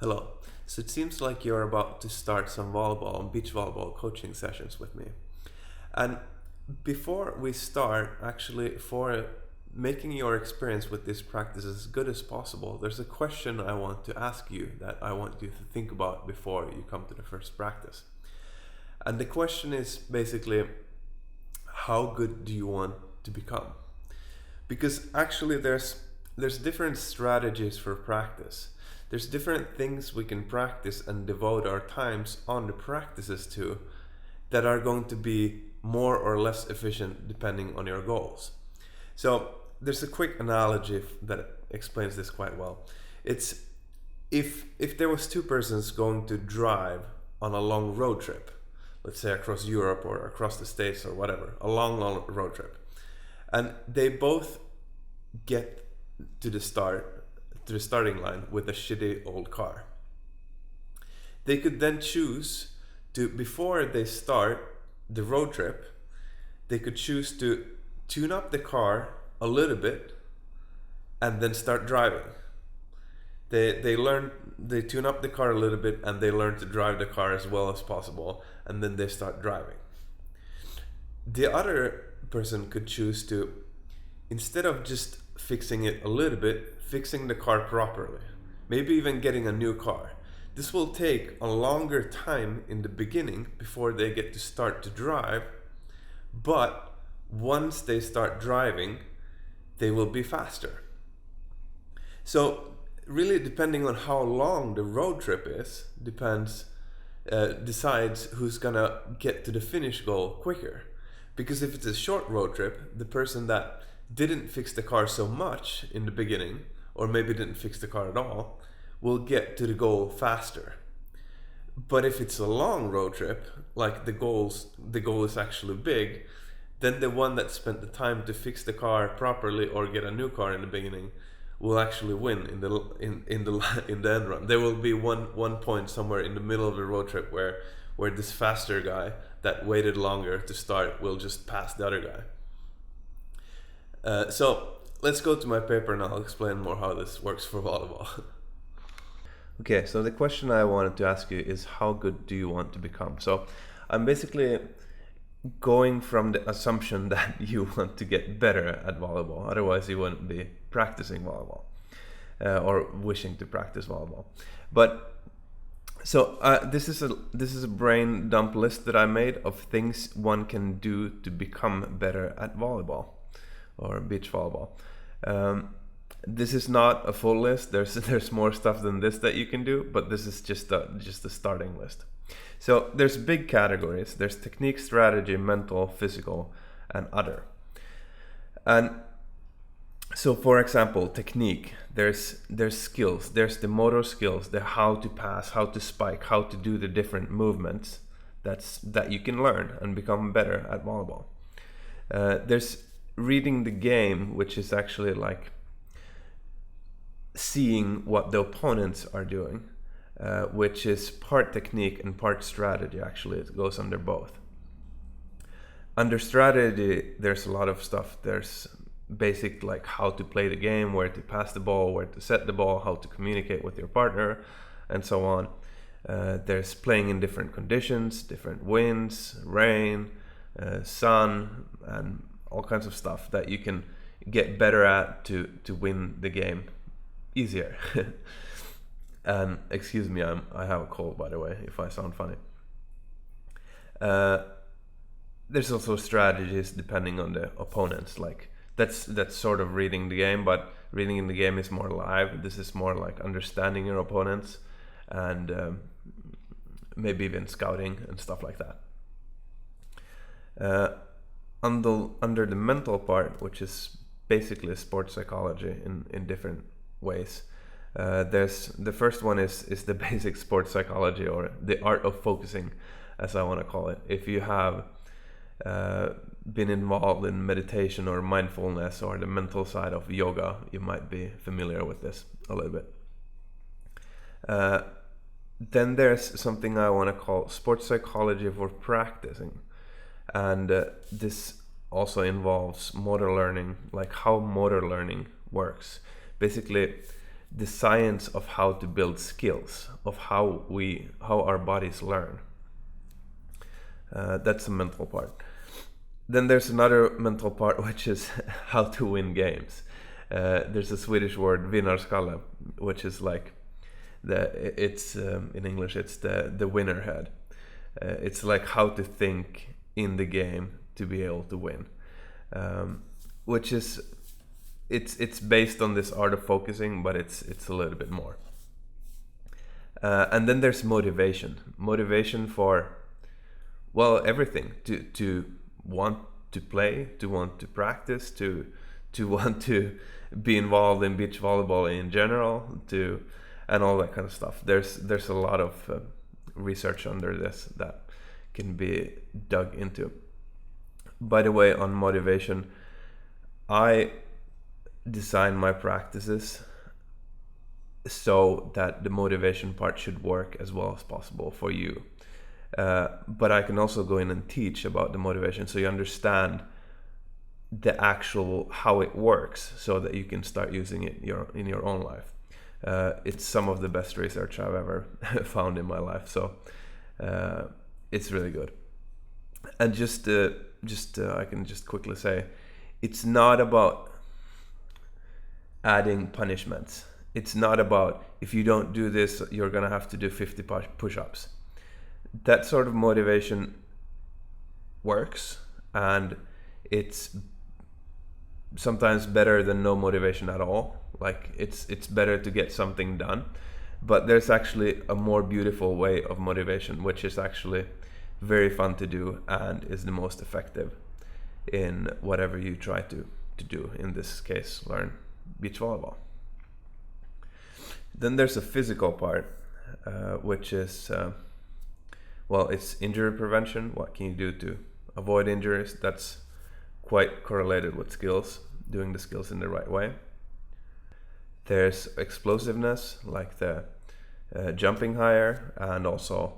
Hello. So it seems like you're about to start some volleyball and beach volleyball coaching sessions with me. And before we start, actually, for making your experience with this practice as good as possible, there's a question I want to ask you that I want you to think about before you come to the first practice. And the question is basically, how good do you want to become? Because actually there's different strategies for practice. There's different things we can practice and devote our times on the practices to that are going to be more or less efficient depending on your goals. So there's a quick analogy that explains this quite well. It's if there was two persons going to drive on a long road trip, let's say across Europe or across the States or whatever, a long road trip, and they both get to the starting line with a shitty old car. They could then choose to, before they start the road trip, they could choose to tune up the car a little bit and then start driving. They tune up the car a little bit and they learn to drive the car as well as possible, and then they start driving. The other person could choose to, instead of just fixing it a little bit, fixing the car properly, maybe even getting a new car. This will take a longer time in the beginning before they get to start to drive, but once they start driving, they will be faster. So really, depending on how long the road trip is, decides who's gonna get to the finish goal quicker. Because if it's a short road trip, the person that didn't fix the car so much in the beginning, or maybe didn't fix the car at all, will get to the goal faster. But if it's a long road trip, like the goal is actually big, then the one that spent the time to fix the car properly or get a new car in the beginning will actually win in the end run. There will be one point somewhere in the middle of the road trip where this faster guy that waited longer to start will just pass the other guy. So let's go to my paper and I'll explain more how this works for volleyball. Okay, so the question I wanted to ask you is, how good do you want to become? So I'm basically going from the assumption that you want to get better at volleyball, otherwise you wouldn't be practicing volleyball or wishing to practice volleyball. But so this is a brain dump list that I made of things one can do to become better at volleyball or beach volleyball. This is not a full list. There's more stuff than this that you can do, but this is just a starting list. So there's big categories. There's technique, strategy, mental, physical, and other. And so, for example, technique. There's skills. There's the motor skills, the how to pass, how to spike, how to do the different movements. That you can learn and become better at volleyball. There's reading the game, which is actually like seeing what the opponents are doing, which is part technique and part strategy. Actually, it goes under both. Under strategy, there's a lot of stuff. There's basic, like how to play the game, where to pass the ball, where to set the ball, how to communicate with your partner, and so on. There's playing in different conditions, different winds, rain, sun, and all kinds of stuff that you can get better at to win the game easier. And excuse me, I have a cold, by the way, if I sound funny. There's also strategies depending on the opponents. Like that's sort of reading the game, but reading in the game is more live. This is more like understanding your opponents and maybe even scouting and stuff like that. Under the mental part, which is basically sports psychology in different ways, there's the first one is the basic sports psychology, or the art of focusing, as I want to call it. If you have been involved in meditation or mindfulness or the mental side of yoga, you might be familiar with this a little bit. Then there's something I want to call sports psychology for practicing. And this also involves motor learning, like how motor learning works. Basically, the science of how to build skills, of how our bodies learn. That's the mental part. Then there's another mental part, which is how to win games. There's a Swedish word, vinnarskalle, which is like in English it's the winner head. It's like how to think in the game to be able to win, which is it's based on this art of focusing, but it's a little bit more. And then there's motivation for, well, everything, to want to play, to want to practice, to want to be involved in beach volleyball in general, and all that kind of stuff. There's a lot of research under this that can be dug into. By the way, on motivation, I design my practices so that the motivation part should work as well as possible for you. But I can also go in and teach about the motivation, so you understand the actual how it works, so that you can start using it in your own life. It's some of the best research I've ever found in my life, so it's really good. And I can just quickly say, it's not about adding punishments. It's not about, if you don't do this, you're gonna have to do 50 push-ups. That sort of motivation works, and it's sometimes better than no motivation at all. Like it's better to get something done. But there's actually a more beautiful way of motivation, which is actually very fun to do and is the most effective in whatever you try to do. In this case, learn beach volleyball. Then there's a physical part, which is it's injury prevention. What can you do to avoid injuries? That's quite correlated with skills, doing the skills in the right way. There's explosiveness, like the jumping higher, and also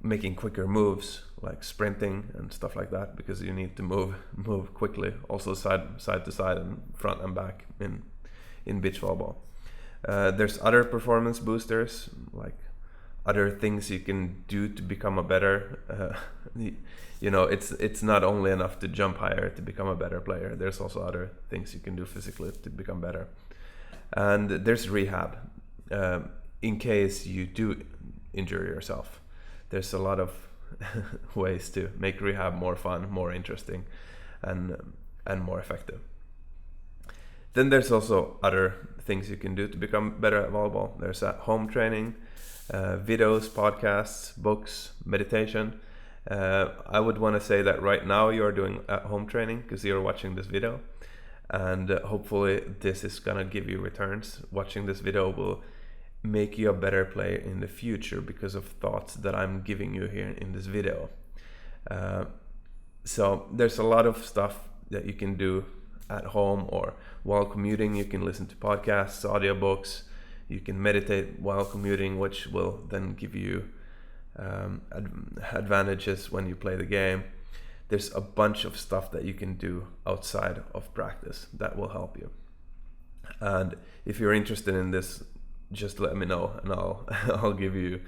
making quicker moves, like sprinting and stuff like that, because you need to move quickly, also side to side and front and back in beach volleyball. There's other performance boosters, like other things you can do to become a better it's not only enough to jump higher to become a better player. There's also other things you can do physically to become better. And there's rehab, in case you do injure yourself. There's a lot of ways to make rehab more fun, more interesting, and more effective. Then there's also other things you can do to become better at volleyball. There's home training, videos, podcasts, books, meditation. I would want to say that right now you're doing at-home training because you're watching this video, and hopefully this is gonna give you returns. Watching this video will make you a better player in the future because of thoughts that I'm giving you here in this video. So there's a lot of stuff that you can do at home or while commuting. You can listen to podcasts, audiobooks. You can meditate while commuting, which will then give you advantages when you play the game. There's a bunch of stuff that you can do outside of practice that will help you. And if you're interested in this, just let me know, and I'll give you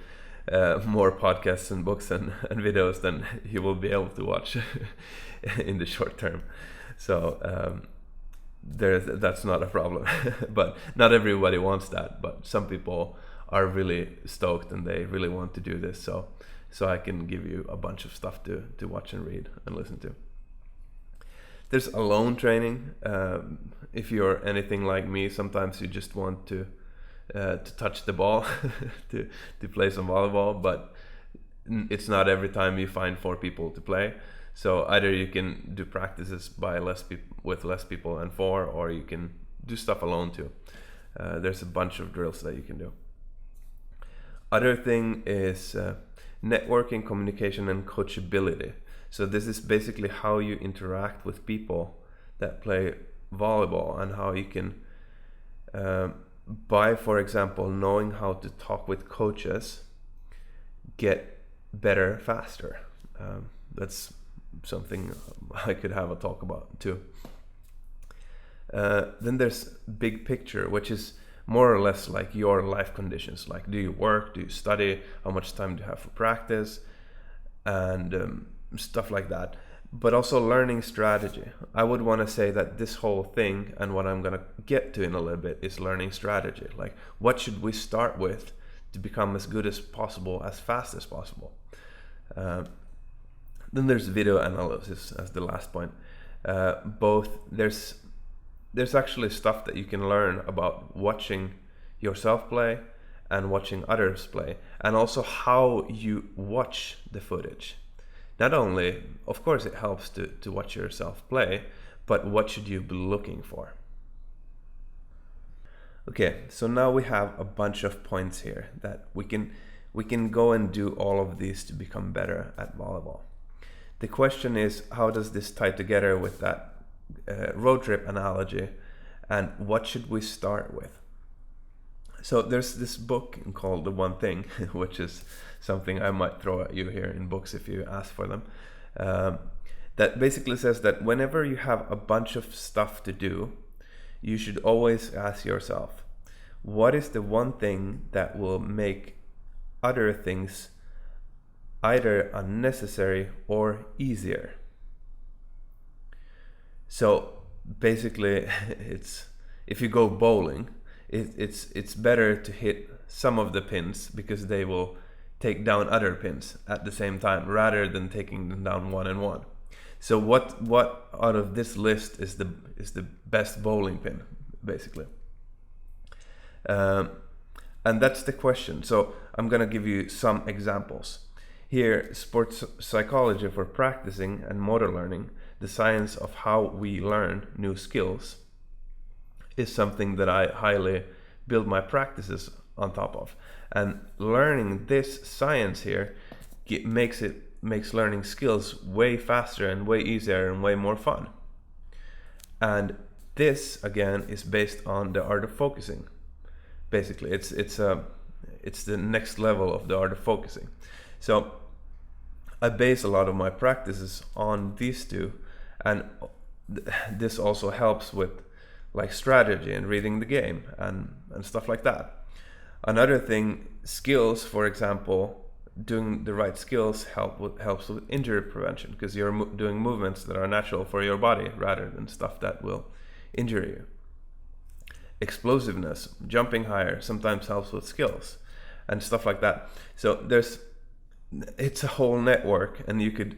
more podcasts and books and videos than you will be able to watch in the short term. So that's not a problem. But not everybody wants that, but some people are really stoked and they really want to do this, so I can give you a bunch of stuff to watch and read and listen to. There's alone training. If you're anything like me, sometimes you just want to touch the ball to play some volleyball, but it's not every time you find 4 people to play. So either you can do practices with less people and 4, or you can do stuff alone too. There's a bunch of drills that you can do. Other thing is networking, communication, and coachability. So this is basically how you interact with people that play volleyball, and how you can, by, for example, knowing how to talk with coaches, get better faster. That's something I could have a talk about too. Then there's big picture, which is more or less like your life conditions, like do you work, do you study, how much time do you have for practice, and stuff like that. But also learning strategy. I would want to say that this whole thing, and what I'm going to get to in a little bit, is learning strategy. Like, what should we start with to become as good as possible, as fast as possible? Then there's video analysis as the last point. Both there's actually stuff that you can learn about watching yourself play and watching others play, and also how you watch the footage. Not only, of course, it helps to watch yourself play, but what should you be looking for? Okay, so now we have a bunch of points here that we can go and do all of these to become better at volleyball. The question is, how does this tie together with that road trip analogy, and what should we start with? So there's this book called The One Thing, which is something I might throw at you here in books if you ask for them, that basically says that whenever you have a bunch of stuff to do, you should always ask yourself, what is the one thing that will make other things either unnecessary or easier? So basically, it's if you go bowling, it's better to hit some of the pins because they will take down other pins at the same time rather than taking them down one and one. So what out of this list is the best bowling pin, basically? And that's the question. So I'm gonna give you some examples. Here, sports psychology for practicing and motor learning, the science of how we learn new skills, is something that I highly build my practices on top of. And learning this science here makes learning skills way faster and way easier and way more fun. And this again is based on the art of focusing. Basically, it's the next level of the art of focusing. So I base a lot of my practices on these two, and this also helps with like strategy and reading the game and stuff like that. Another thing, skills, for example, doing the right skills helps with injury prevention, because you're doing movements that are natural for your body rather than stuff that will injure you. Explosiveness, jumping higher, sometimes helps with skills and stuff like that. So it's a whole network, and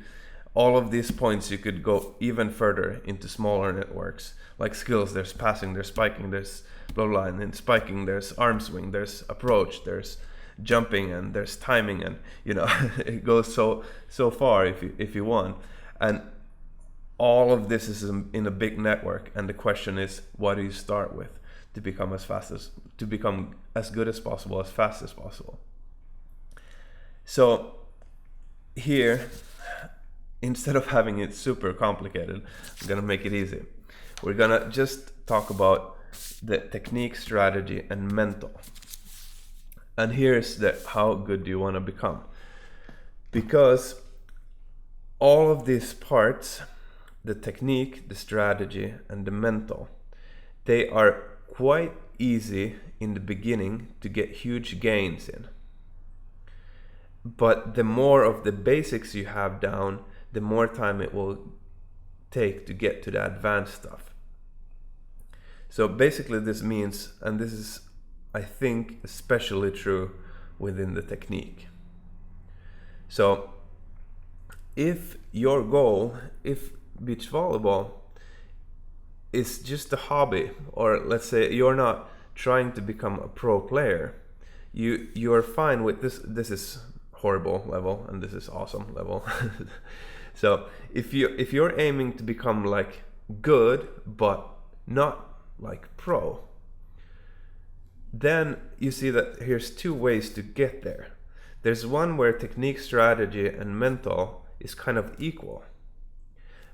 all of these points you could go even further into smaller networks. Like skills, there's passing, there's spiking, there's blow line, and spiking, there's arm swing, there's approach, there's jumping, and there's timing, and it goes so far if you want. And all of this is in a big network, and the question is, what do you start with to become as good as possible, as fast as possible? So here, instead of having it super complicated, I'm gonna make it easy. We're gonna just talk about the technique, strategy, and mental. And here's how good do you want to become? Because all of these parts, the technique, the strategy, and the mental, they are quite easy in the beginning to get huge gains in. But the more of the basics you have down, the more time it will take to get to the advanced stuff. So basically this means, and this is, I think, especially true within the technique. So if your goal, if beach volleyball is just a hobby, or let's say you're not trying to become a pro player, you're fine with this. This is horrible level, and this is awesome level. So if you're aiming to become like good but not like pro, then you see that here's two ways to get there. There's one where technique, strategy, and mental is kind of equal,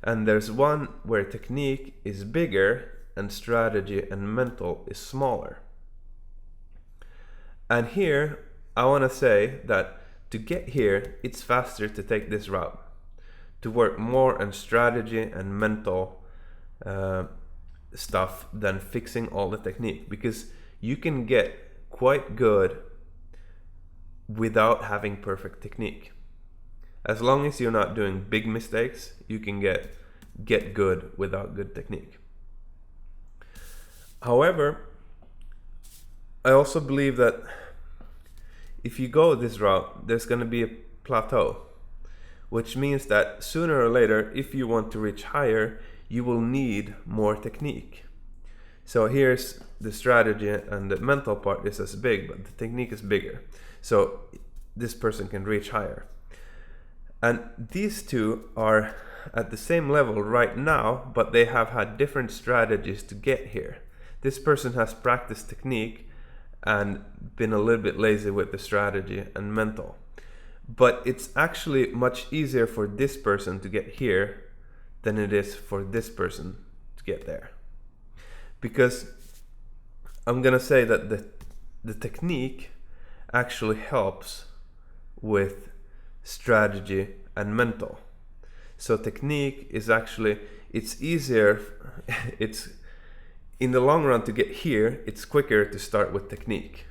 and there's one where technique is bigger and strategy and mental is smaller. And here I want to say that to get here, it's faster to take this route, to work more on strategy and mental stuff than fixing all the technique, because you can get quite good without having perfect technique. As long as you're not doing big mistakes, you can get good without good technique. However, I also believe that if you go this route, there's going to be a plateau, which means that sooner or later, if you want to reach higher, you will need more technique. So here's the strategy, and the mental part is as big, but the technique is bigger. So this person can reach higher. And these two are at the same level right now, but they have had different strategies to get here. This person has practiced technique and been a little bit lazy with the strategy and mental. But it's actually much easier for this person to get here than it is for this person to get there. Because I'm gonna say that the technique actually helps with strategy and mental. So technique is actually, it's easier, it's in the long run to get here, it's quicker to start with technique.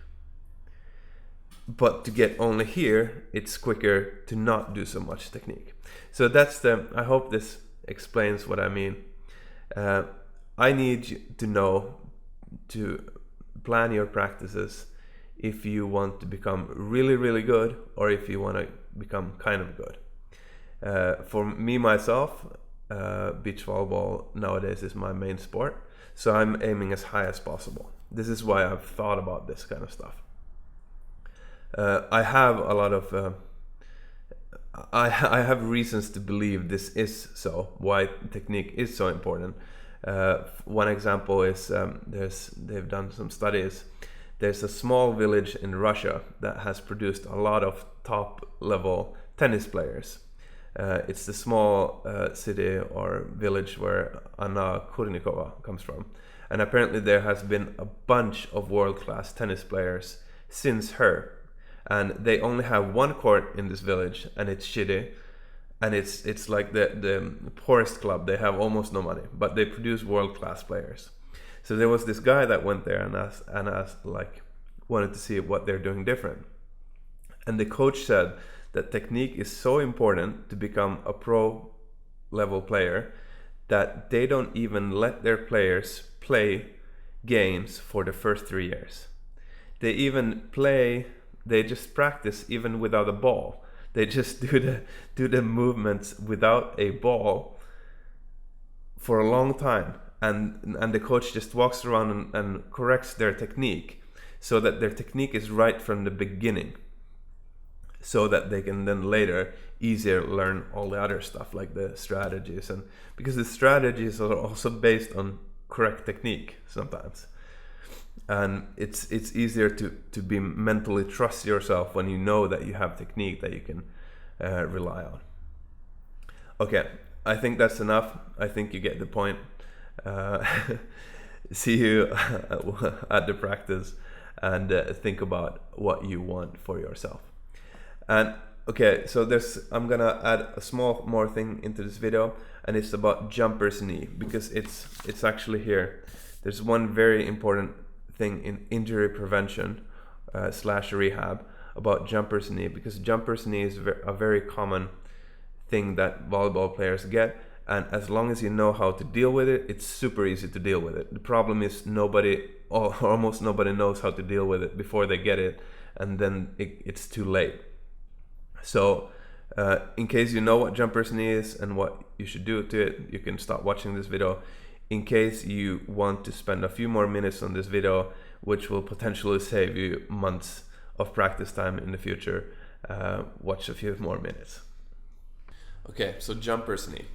But to get only here, it's quicker to not do so much technique. So I hope this explains what I mean. I need you to know to plan your practices if you want to become really, really good, or if you want to become kind of good. For me, myself, beach volleyball nowadays is my main sport. So I'm aiming as high as possible. This is why I've thought about this kind of stuff. I have a lot of I have reasons to believe this is so, why technique is so important. One example is they've done some studies. There's a small village in Russia that has produced a lot of top level tennis players. It's the small city or village where Anna Kurnikova comes from. And apparently there has been a bunch of world-class tennis players since her. And they only have one court in this village, and it's shitty. And it's like the poorest club. They have almost no money, but they produce world-class players. So there was this guy that went there and asked, wanted to see what they're doing different. And the coach said that technique is so important to become a pro level player that they don't even let their players play games for the first 3 years. They just practice even without a ball. They just do the movements without a ball for a long time, and the coach just walks around and corrects their technique so that their technique is right from the beginning, so that they can then later easier learn all the other stuff like the strategies, and because the strategies are also based on correct technique sometimes. And it's easier to be mentally trust yourself when you know that you have technique that you can rely on. Okay, I think that's enough. I think you get the point. See you at the practice, and think about what you want for yourself. And okay, so I'm gonna add a small more thing into this video, and it's about jumper's knee, because it's actually here. There's one very important thing in injury prevention / rehab about jumper's knee, because jumper's knee is a very common thing that volleyball players get, and as long as you know how to deal with it, it's super easy to deal with it. The problem is almost nobody knows how to deal with it before they get it, and then it's too late. So in case you know what jumper's knee is and what you should do to it, you can stop watching this video. In case you want to spend a few more minutes on this video, which will potentially save you months of practice time in the future, watch a few more minutes. Okay, so jumper's knee.